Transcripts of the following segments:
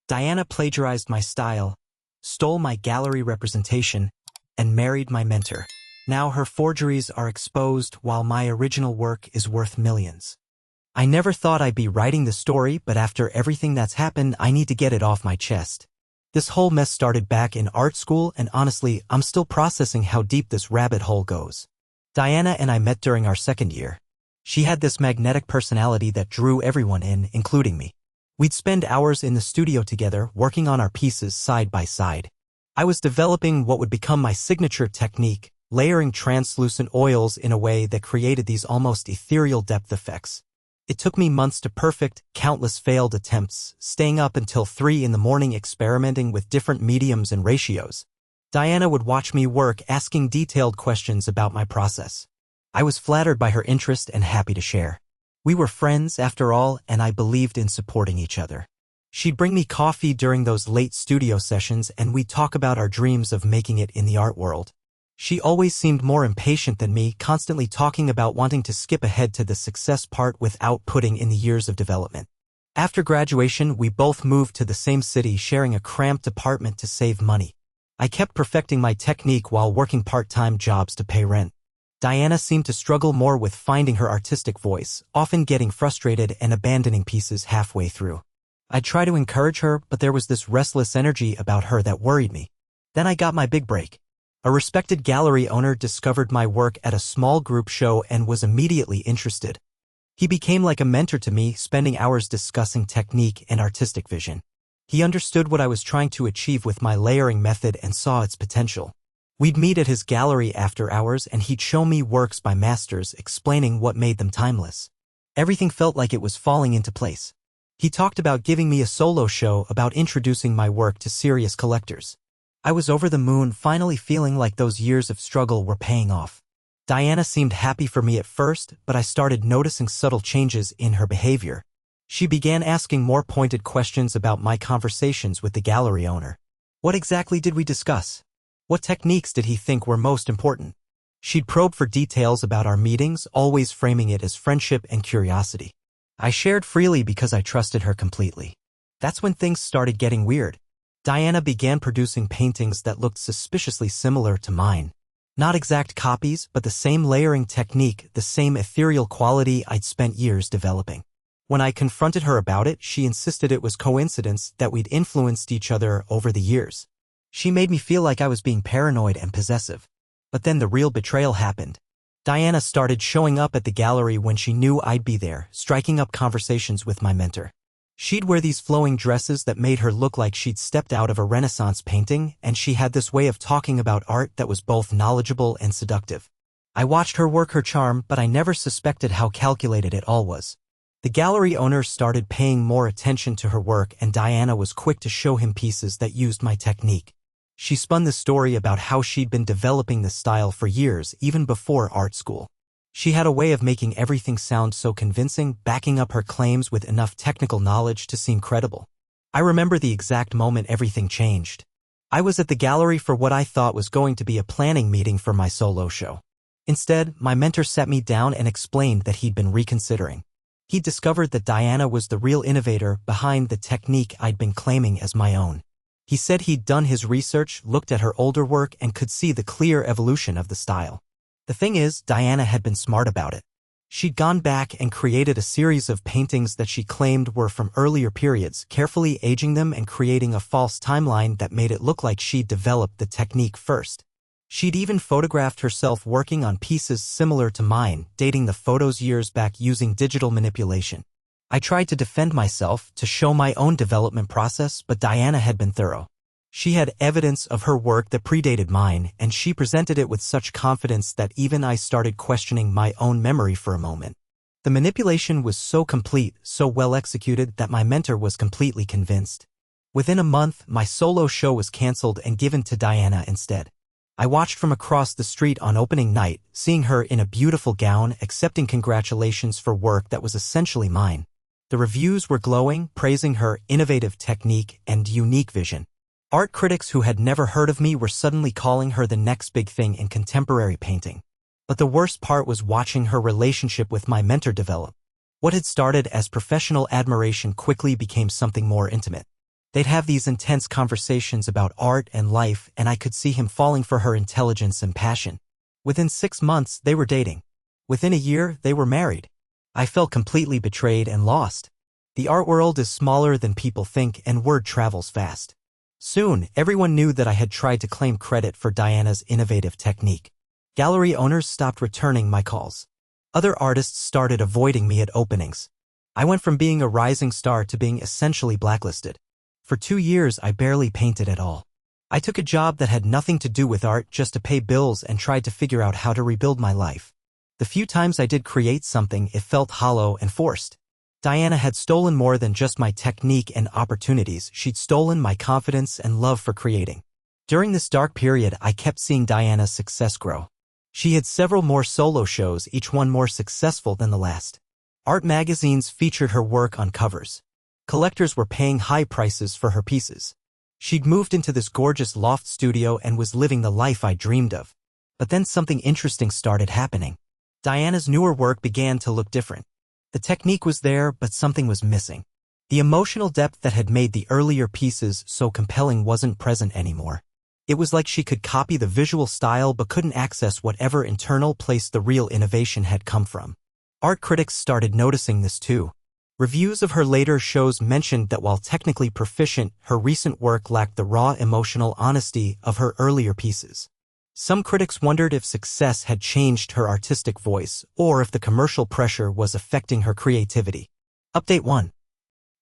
Diana plagiarized my style, stole my gallery representation, and married my mentor. Now her forgeries are exposed while my original work is worth millions. I never thought I'd be writing the story, but after everything that's happened, I need to get it off my chest. This whole mess started back in art school, and honestly, I'm still processing how deep this rabbit hole goes. Diana and I met during our second year. She had this magnetic personality that drew everyone in, including me. We'd spend hours in the studio together, working on our pieces side by side. I was developing what would become my signature technique, layering translucent oils in a way that created these almost ethereal depth effects. It took me months to perfect, countless failed attempts, staying up until 3 in the morning experimenting with different mediums and ratios. Diana would watch me work, asking detailed questions about my process. I was flattered by her interest and happy to share. We were friends, after all, and I believed in supporting each other. She'd bring me coffee during those late studio sessions, and we'd talk about our dreams of making it in the art world. She always seemed more impatient than me, constantly talking about wanting to skip ahead to the success part without putting in the years of development. After graduation, we both moved to the same city, sharing a cramped apartment to save money. I kept perfecting my technique while working part-time jobs to pay rent. Diana seemed to struggle more with finding her artistic voice, often getting frustrated and abandoning pieces halfway through. I'd try to encourage her, but there was this restless energy about her that worried me. Then I got my big break. A respected gallery owner discovered my work at a small group show and was immediately interested. He became like a mentor to me, spending hours discussing technique and artistic vision. He understood what I was trying to achieve with my layering method and saw its potential. We'd meet at his gallery after hours, and he'd show me works by masters, explaining what made them timeless. Everything felt like it was falling into place. He talked about giving me a solo show, about introducing my work to serious collectors. I was over the moon, finally feeling like those years of struggle were paying off. Diana seemed happy for me at first, but I started noticing subtle changes in her behavior. She began asking more pointed questions about my conversations with the gallery owner. What exactly did we discuss? What techniques did he think were most important? She'd probe for details about our meetings, always framing it as friendship and curiosity. I shared freely because I trusted her completely. That's when things started getting weird. Diana began producing paintings that looked suspiciously similar to mine. Not exact copies, but the same layering technique, the same ethereal quality I'd spent years developing. When I confronted her about it, she insisted it was coincidence, that we'd influenced each other over the years. She made me feel like I was being paranoid and possessive. But then the real betrayal happened. Diana started showing up at the gallery when she knew I'd be there, striking up conversations with my mentor. She'd wear these flowing dresses that made her look like she'd stepped out of a Renaissance painting, and she had this way of talking about art that was both knowledgeable and seductive. I watched her work her charm, but I never suspected how calculated it all was. The gallery owner started paying more attention to her work, and Diana was quick to show him pieces that used my technique. She spun the story about how she'd been developing the style for years, even before art school. She had a way of making everything sound so convincing, backing up her claims with enough technical knowledge to seem credible. I remember the exact moment everything changed. I was at the gallery for what I thought was going to be a planning meeting for my solo show. Instead, my mentor sat me down and explained that he'd been reconsidering. He'd discovered that Diana was the real innovator behind the technique I'd been claiming as my own. He said he'd done his research, looked at her older work, and could see the clear evolution of the style. The thing is, Diana had been smart about it. She'd gone back and created a series of paintings that she claimed were from earlier periods, carefully aging them and creating a false timeline that made it look like she'd developed the technique first. She'd even photographed herself working on pieces similar to mine, dating the photos years back using digital manipulation. I tried to defend myself, to show my own development process, but Diana had been thorough. She had evidence of her work that predated mine, and she presented it with such confidence that even I started questioning my own memory for a moment. The manipulation was so complete, so well executed, that my mentor was completely convinced. Within a month, my solo show was canceled and given to Diana instead. I watched from across the street on opening night, seeing her in a beautiful gown, accepting congratulations for work that was essentially mine. The reviews were glowing, praising her innovative technique and unique vision. Art critics who had never heard of me were suddenly calling her the next big thing in contemporary painting. But the worst part was watching her relationship with my mentor develop. What had started as professional admiration quickly became something more intimate. They'd have these intense conversations about art and life, and I could see him falling for her intelligence and passion. Within 6 months, they were dating. Within a year, they were married. I felt completely betrayed and lost. The art world is smaller than people think, and word travels fast. Soon, everyone knew that I had tried to claim credit for Diana's innovative technique. Gallery owners stopped returning my calls. Other artists started avoiding me at openings. I went from being a rising star to being essentially blacklisted. For 2 years, I barely painted at all. I took a job that had nothing to do with art just to pay bills and tried to figure out how to rebuild my life. The few times I did create something, it felt hollow and forced. Diana had stolen more than just my technique and opportunities. She'd stolen my confidence and love for creating. During this dark period, I kept seeing Diana's success grow. She had several more solo shows, each one more successful than the last. Art magazines featured her work on covers. Collectors were paying high prices for her pieces. She'd moved into this gorgeous loft studio and was living the life I dreamed of. But then something interesting started happening. Diana's newer work began to look different. The technique was there, but something was missing. The emotional depth that had made the earlier pieces so compelling wasn't present anymore. It was like she could copy the visual style but couldn't access whatever internal place the real innovation had come from. Art critics started noticing this too. Reviews of her later shows mentioned that while technically proficient, her recent work lacked the raw emotional honesty of her earlier pieces. Some critics wondered if success had changed her artistic voice or if the commercial pressure was affecting her creativity. Update 1.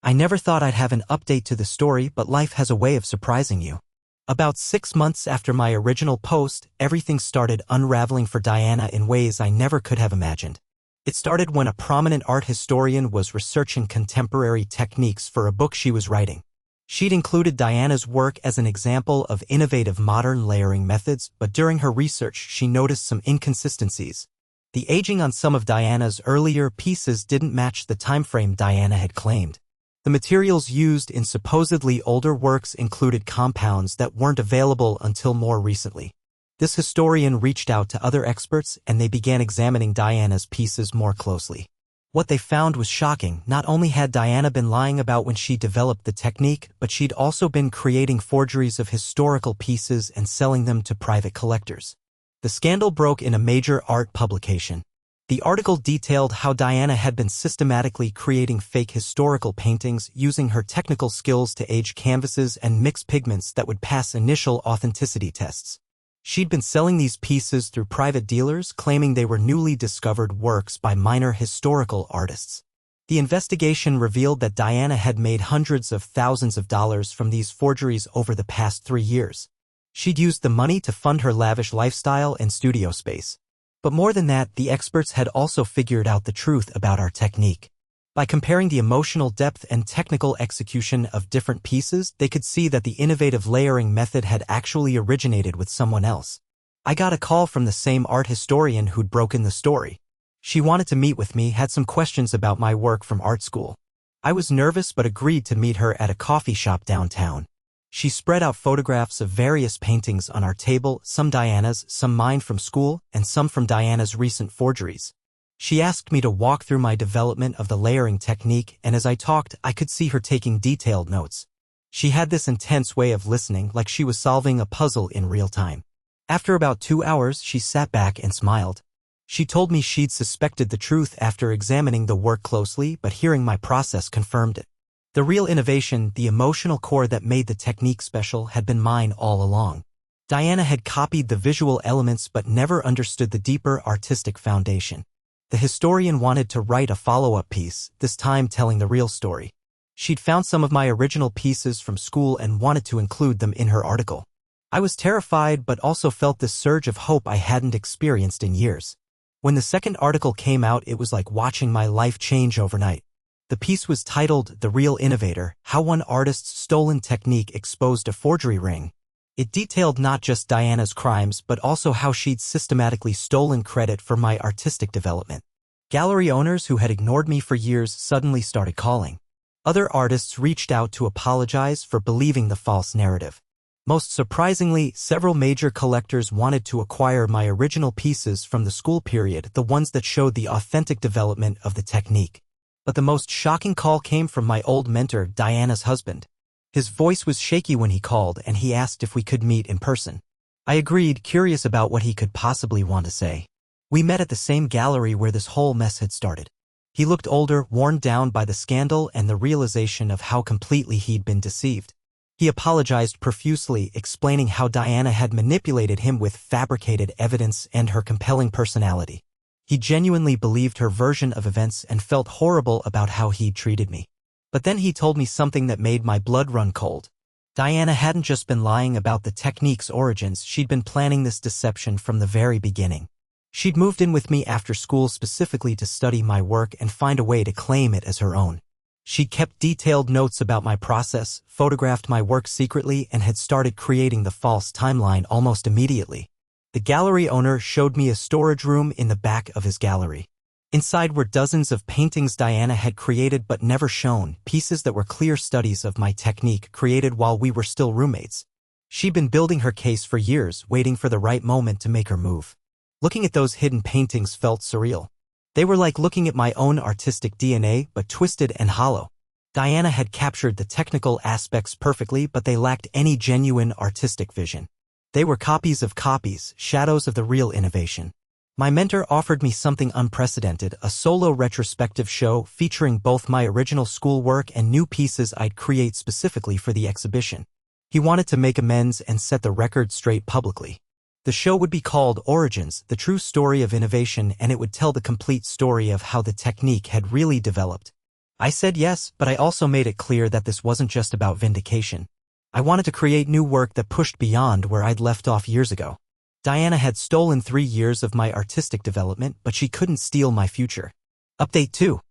I never thought I'd have an update to the story, but life has a way of surprising you. About 6 months after my original post, everything started unraveling for Diana in ways I never could have imagined. It started when a prominent art historian was researching contemporary techniques for a book she was writing. She'd included Diana's work as an example of innovative modern layering methods, but during her research she noticed some inconsistencies. The aging on some of Diana's earlier pieces didn't match the timeframe Diana had claimed. The materials used in supposedly older works included compounds that weren't available until more recently. This historian reached out to other experts and they began examining Diana's pieces more closely. What they found was shocking. Not only had Diana been lying about when she developed the technique, but she'd also been creating forgeries of historical pieces and selling them to private collectors. The scandal broke in a major art publication. The article detailed how Diana had been systematically creating fake historical paintings using her technical skills to age canvases and mix pigments that would pass initial authenticity tests. She'd been selling these pieces through private dealers, claiming they were newly discovered works by minor historical artists. The investigation revealed that Diana had made hundreds of thousands of dollars from these forgeries over the past 3 years. She'd used the money to fund her lavish lifestyle and studio space. But more than that, the experts had also figured out the truth about our technique. By comparing the emotional depth and technical execution of different pieces, they could see that the innovative layering method had actually originated with someone else. I got a call from the same art historian who'd broken the story. She wanted to meet with me, had some questions about my work from art school. I was nervous but agreed to meet her at a coffee shop downtown. She spread out photographs of various paintings on our table, some Diana's, some mine from school, and some from Diana's recent forgeries. She asked me to walk through my development of the layering technique, and as I talked, I could see her taking detailed notes. She had this intense way of listening, like she was solving a puzzle in real time. After about 2 hours, she sat back and smiled. She told me she'd suspected the truth after examining the work closely, but hearing my process confirmed it. The real innovation, the emotional core that made the technique special, had been mine all along. Diana had copied the visual elements but never understood the deeper artistic foundation. The historian wanted to write a follow-up piece, this time telling the real story. She'd found some of my original pieces from school and wanted to include them in her article. I was terrified but also felt this surge of hope I hadn't experienced in years. When the second article came out, it was like watching my life change overnight. The piece was titled The Real Innovator: How One Artist's Stolen Technique Exposed a Forgery Ring. It detailed not just Diana's crimes but also how she'd systematically stolen credit for my artistic development. Gallery owners who had ignored me for years suddenly started calling. Other artists reached out to apologize for believing the false narrative. Most surprisingly, several major collectors wanted to acquire my original pieces from the school period, the ones that showed the authentic development of the technique. But the most shocking call came from my old mentor, Diana's husband. His voice was shaky when he called, and he asked if we could meet in person. I agreed, curious about what he could possibly want to say. We met at the same gallery where this whole mess had started. He looked older, worn down by the scandal and the realization of how completely he'd been deceived. He apologized profusely, explaining how Diana had manipulated him with fabricated evidence and her compelling personality. He genuinely believed her version of events and felt horrible about how he'd treated me. But then he told me something that made my blood run cold. Diana hadn't just been lying about the technique's origins, she'd been planning this deception from the very beginning. She'd moved in with me after school specifically to study my work and find a way to claim it as her own. She kept detailed notes about my process, photographed my work secretly, and had started creating the false timeline almost immediately. The gallery owner showed me a storage room in the back of his gallery. Inside were dozens of paintings Diana had created but never shown, pieces that were clear studies of my technique created while we were still roommates. She'd been building her case for years, waiting for the right moment to make her move. Looking at those hidden paintings felt surreal. They were like looking at my own artistic DNA, but twisted and hollow. Diana had captured the technical aspects perfectly, but they lacked any genuine artistic vision. They were copies of copies, shadows of the real innovation. My mentor offered me something unprecedented, a solo retrospective show featuring both my original schoolwork and new pieces I'd create specifically for the exhibition. He wanted to make amends and set the record straight publicly. The show would be called Origins, the true story of innovation, and it would tell the complete story of how the technique had really developed. I said yes, but I also made it clear that this wasn't just about vindication. I wanted to create new work that pushed beyond where I'd left off years ago. Diana had stolen 3 years of my artistic development, but she couldn't steal my future. Update 2.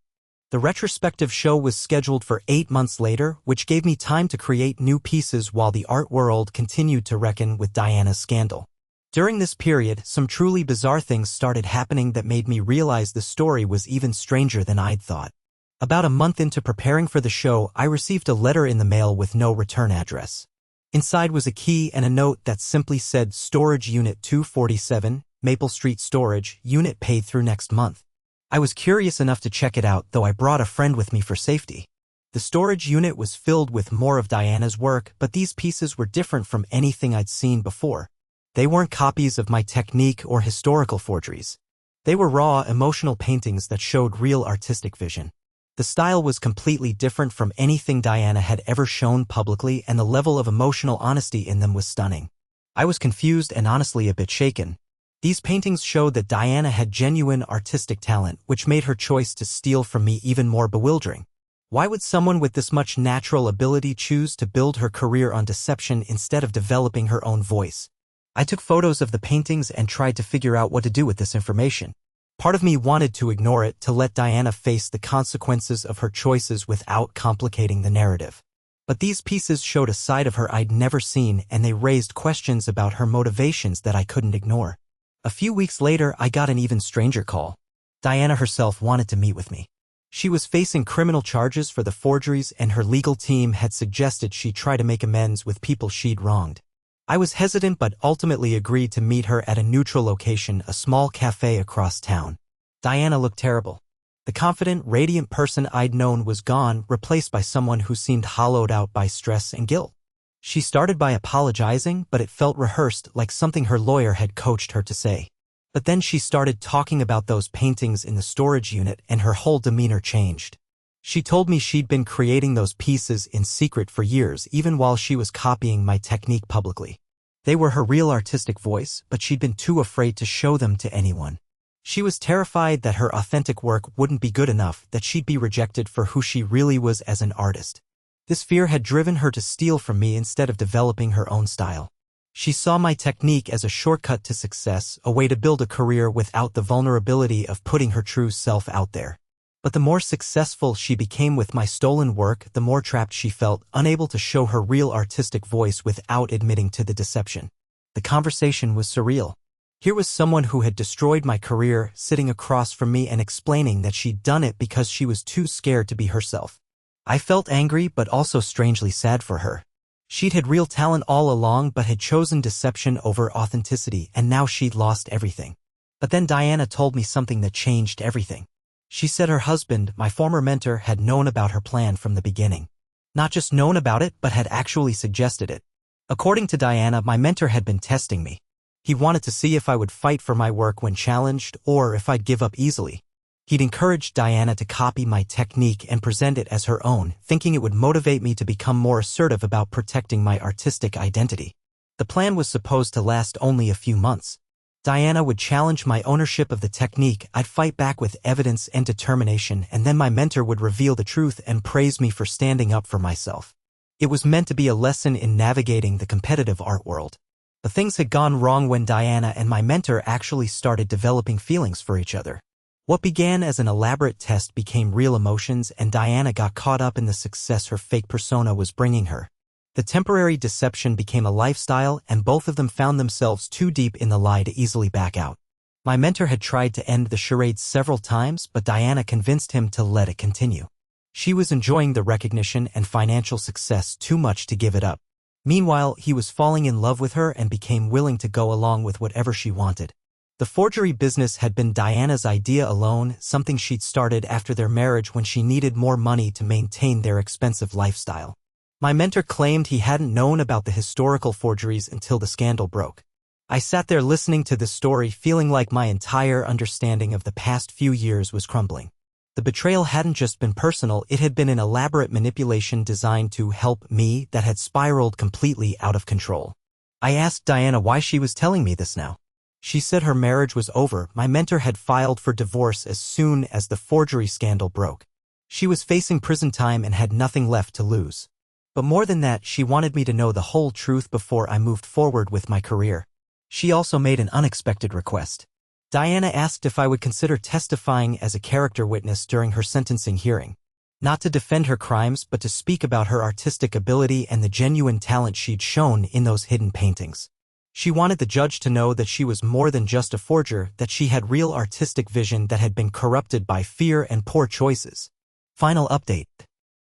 The retrospective show was scheduled for 8 months later, which gave me time to create new pieces while the art world continued to reckon with Diana's scandal. During this period, some truly bizarre things started happening that made me realize the story was even stranger than I'd thought. About a month into preparing for the show, I received a letter in the mail with no return address. Inside was a key and a note that simply said Storage Unit 247, Maple Street Storage, Unit paid through next month. I was curious enough to check it out, though I brought a friend with me for safety. The storage unit was filled with more of Diana's work, but these pieces were different from anything I'd seen before. They weren't copies of my technique or historical forgeries. They were raw, emotional paintings that showed real artistic vision. The style was completely different from anything Diana had ever shown publicly, and the level of emotional honesty in them was stunning. I was confused and honestly a bit shaken. These paintings showed that Diana had genuine artistic talent, which made her choice to steal from me even more bewildering. Why would someone with this much natural ability choose to build her career on deception instead of developing her own voice? I took photos of the paintings and tried to figure out what to do with this information. Part of me wanted to ignore it, to let Diana face the consequences of her choices without complicating the narrative. But these pieces showed a side of her I'd never seen, and they raised questions about her motivations that I couldn't ignore. A few weeks later, I got an even stranger call. Diana herself wanted to meet with me. She was facing criminal charges for the forgeries, and her legal team had suggested she try to make amends with people she'd wronged. I was hesitant but ultimately agreed to meet her at a neutral location, a small cafe across town. Diana looked terrible. The confident, radiant person I'd known was gone, replaced by someone who seemed hollowed out by stress and guilt. She started by apologizing, but it felt rehearsed, like something her lawyer had coached her to say. But then she started talking about those paintings in the storage unit, and her whole demeanor changed. She told me she'd been creating those pieces in secret for years, even while she was copying my technique publicly. They were her real artistic voice, but she'd been too afraid to show them to anyone. She was terrified that her authentic work wouldn't be good enough, that she'd be rejected for who she really was as an artist. This fear had driven her to steal from me instead of developing her own style. She saw my technique as a shortcut to success, a way to build a career without the vulnerability of putting her true self out there. But the more successful she became with my stolen work, the more trapped she felt, unable to show her real artistic voice without admitting to the deception. The conversation was surreal. Here was someone who had destroyed my career, sitting across from me and explaining that she'd done it because she was too scared to be herself. I felt angry but also strangely sad for her. She'd had real talent all along but had chosen deception over authenticity, and now she'd lost everything. But then Diana told me something that changed everything. She said her husband, my former mentor, had known about her plan from the beginning. Not just known about it, but had actually suggested it. According to Diana, my mentor had been testing me. He wanted to see if I would fight for my work when challenged or if I'd give up easily. He'd encouraged Diana to copy my technique and present it as her own, thinking it would motivate me to become more assertive about protecting my artistic identity. The plan was supposed to last only a few months. Diana would challenge my ownership of the technique, I'd fight back with evidence and determination, and then my mentor would reveal the truth and praise me for standing up for myself. It was meant to be a lesson in navigating the competitive art world. But things had gone wrong when Diana and my mentor actually started developing feelings for each other. What began as an elaborate test became real emotions, and Diana got caught up in the success her fake persona was bringing her. The temporary deception became a lifestyle, and both of them found themselves too deep in the lie to easily back out. My mentor had tried to end the charade several times, but Diana convinced him to let it continue. She was enjoying the recognition and financial success too much to give it up. Meanwhile, he was falling in love with her and became willing to go along with whatever she wanted. The forgery business had been Diana's idea alone, something she'd started after their marriage when she needed more money to maintain their expensive lifestyle. My mentor claimed he hadn't known about the historical forgeries until the scandal broke. I sat there listening to this story, feeling like my entire understanding of the past few years was crumbling. The betrayal hadn't just been personal, it had been an elaborate manipulation designed to help me that had spiraled completely out of control. I asked Diana why she was telling me this now. She said her marriage was over. My mentor had filed for divorce as soon as the forgery scandal broke. She was facing prison time and had nothing left to lose. But more than that, she wanted me to know the whole truth before I moved forward with my career. She also made an unexpected request. Diana asked if I would consider testifying as a character witness during her sentencing hearing. Not to defend her crimes, but to speak about her artistic ability and the genuine talent she'd shown in those hidden paintings. She wanted the judge to know that she was more than just a forger, that she had real artistic vision that had been corrupted by fear and poor choices. Final update.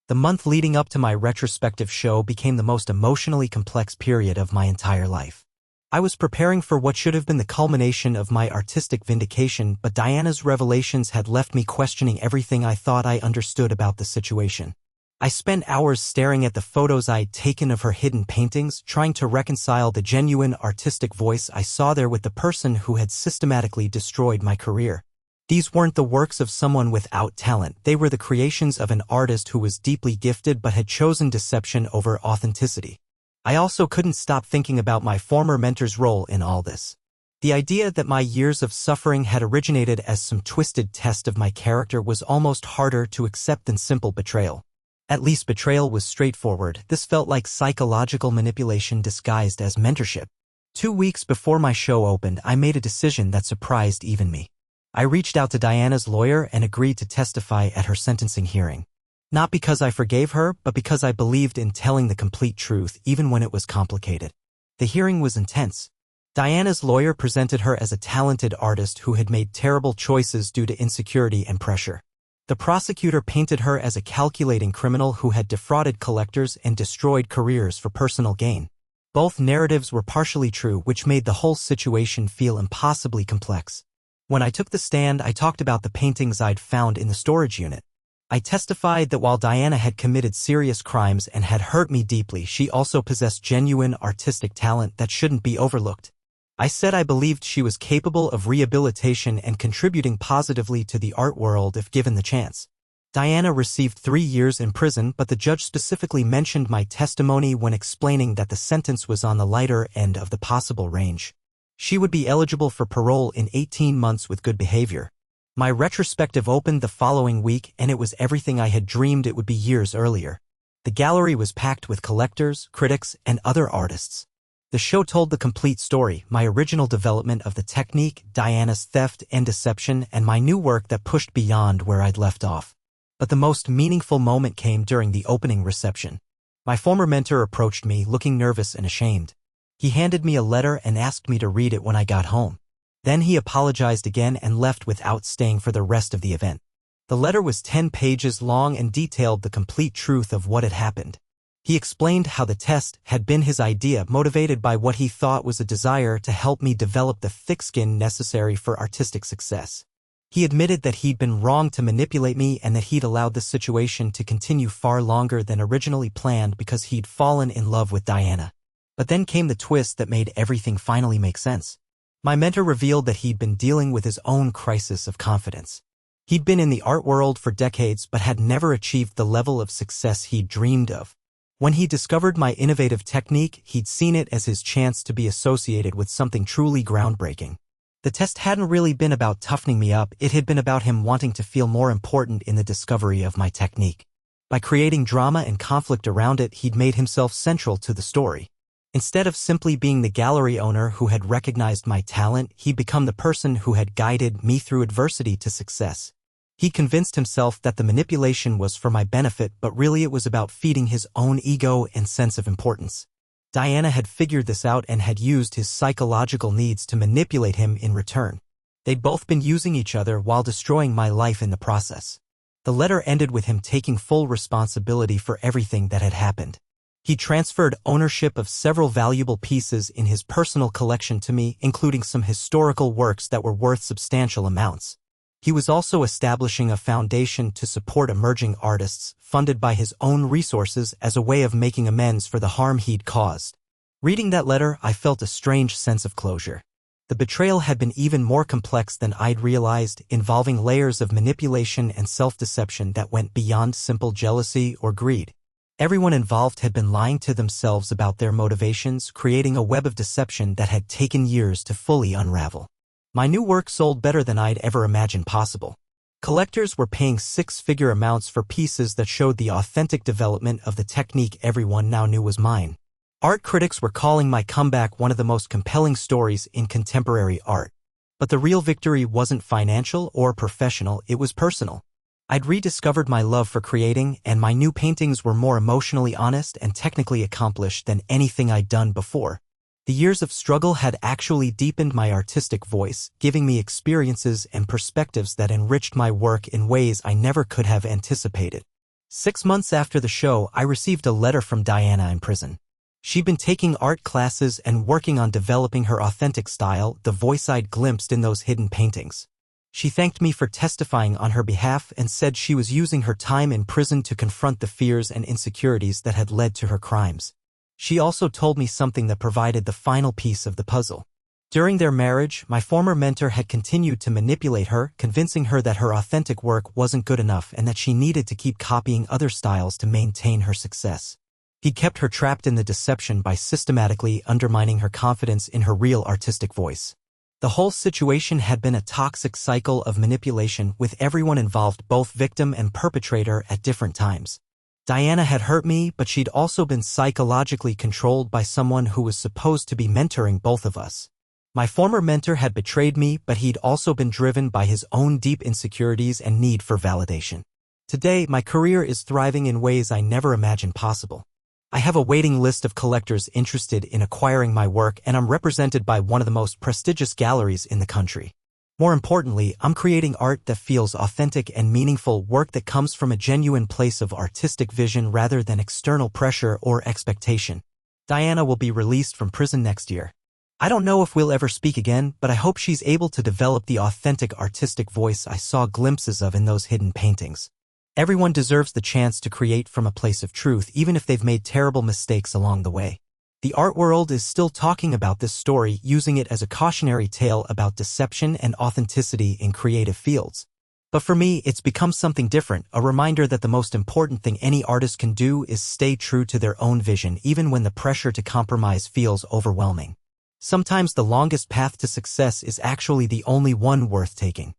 The month leading up to my retrospective show became the most emotionally complex period of my entire life. I was preparing for what should have been the culmination of my artistic vindication, but Diana's revelations had left me questioning everything I thought I understood about the situation. I spent hours staring at the photos I'd taken of her hidden paintings, trying to reconcile the genuine artistic voice I saw there with the person who had systematically destroyed my career. These weren't the works of someone without talent, they were the creations of an artist who was deeply gifted but had chosen deception over authenticity. I also couldn't stop thinking about my former mentor's role in all this. The idea that my years of suffering had originated as some twisted test of my character was almost harder to accept than simple betrayal. At least betrayal was straightforward. This felt like psychological manipulation disguised as mentorship. 2 weeks before my show opened, I made a decision that surprised even me. I reached out to Diana's lawyer and agreed to testify at her sentencing hearing. Not because I forgave her, but because I believed in telling the complete truth, even when it was complicated. The hearing was intense. Diana's lawyer presented her as a talented artist who had made terrible choices due to insecurity and pressure. The prosecutor painted her as a calculating criminal who had defrauded collectors and destroyed careers for personal gain. Both narratives were partially true, which made the whole situation feel impossibly complex. When I took the stand, I talked about the paintings I'd found in the storage unit. I testified that while Diana had committed serious crimes and had hurt me deeply, she also possessed genuine artistic talent that shouldn't be overlooked. I said I believed she was capable of rehabilitation and contributing positively to the art world if given the chance. Diana received 3 years in prison, but the judge specifically mentioned my testimony when explaining that the sentence was on the lighter end of the possible range. She would be eligible for parole in 18 months with good behavior. My retrospective opened the following week, and it was everything I had dreamed it would be years earlier. The gallery was packed with collectors, critics, and other artists. The show told the complete story, my original development of the technique, Diana's theft and deception, and my new work that pushed beyond where I'd left off. But the most meaningful moment came during the opening reception. My former mentor approached me, looking nervous and ashamed. He handed me a letter and asked me to read it when I got home. Then he apologized again and left without staying for the rest of the event. The letter was 10 pages long and detailed the complete truth of what had happened. He explained how the test had been his idea, motivated by what he thought was a desire to help me develop the thick skin necessary for artistic success. He admitted that he'd been wrong to manipulate me and that he'd allowed this situation to continue far longer than originally planned because he'd fallen in love with Diana. But then came the twist that made everything finally make sense. My mentor revealed that he'd been dealing with his own crisis of confidence. He'd been in the art world for decades but had never achieved the level of success he'd dreamed of. When he discovered my innovative technique, he'd seen it as his chance to be associated with something truly groundbreaking. The test hadn't really been about toughening me up, it had been about him wanting to feel more important in the discovery of my technique. By creating drama and conflict around it, he'd made himself central to the story. Instead of simply being the gallery owner who had recognized my talent, he'd become the person who had guided me through adversity to success. He convinced himself that the manipulation was for my benefit, but really it was about feeding his own ego and sense of importance. Diana had figured this out and had used his psychological needs to manipulate him in return. They'd both been using each other while destroying my life in the process. The letter ended with him taking full responsibility for everything that had happened. He transferred ownership of several valuable pieces in his personal collection to me, including some historical works that were worth substantial amounts. He was also establishing a foundation to support emerging artists, funded by his own resources as a way of making amends for the harm he'd caused. Reading that letter, I felt a strange sense of closure. The betrayal had been even more complex than I'd realized, involving layers of manipulation and self-deception that went beyond simple jealousy or greed. Everyone involved had been lying to themselves about their motivations, creating a web of deception that had taken years to fully unravel. My new work sold better than I'd ever imagined possible. Collectors were paying six-figure amounts for pieces that showed the authentic development of the technique everyone now knew was mine. Art critics were calling my comeback one of the most compelling stories in contemporary art. But the real victory wasn't financial or professional, it was personal. I'd rediscovered my love for creating, and my new paintings were more emotionally honest and technically accomplished than anything I'd done before. The years of struggle had actually deepened my artistic voice, giving me experiences and perspectives that enriched my work in ways I never could have anticipated. 6 months after the show, I received a letter from Diana in prison. She'd been taking art classes and working on developing her authentic style, the voice I'd glimpsed in those hidden paintings. She thanked me for testifying on her behalf and said she was using her time in prison to confront the fears and insecurities that had led to her crimes. She also told me something that provided the final piece of the puzzle. During their marriage, my former mentor had continued to manipulate her, convincing her that her authentic work wasn't good enough and that she needed to keep copying other styles to maintain her success. He kept her trapped in the deception by systematically undermining her confidence in her real artistic voice. The whole situation had been a toxic cycle of manipulation, with everyone involved, both victim and perpetrator, at different times. Diana had hurt me, but she'd also been psychologically controlled by someone who was supposed to be mentoring both of us. My former mentor had betrayed me, but he'd also been driven by his own deep insecurities and need for validation. Today, my career is thriving in ways I never imagined possible. I have a waiting list of collectors interested in acquiring my work, and I'm represented by one of the most prestigious galleries in the country. More importantly, I'm creating art that feels authentic and meaningful, work that comes from a genuine place of artistic vision rather than external pressure or expectation. Diana will be released from prison next year. I don't know if we'll ever speak again, but I hope she's able to develop the authentic artistic voice I saw glimpses of in those hidden paintings. Everyone deserves the chance to create from a place of truth, even if they've made terrible mistakes along the way. The art world is still talking about this story, using it as a cautionary tale about deception and authenticity in creative fields. But for me, it's become something different, a reminder that the most important thing any artist can do is stay true to their own vision, even when the pressure to compromise feels overwhelming. Sometimes the longest path to success is actually the only one worth taking.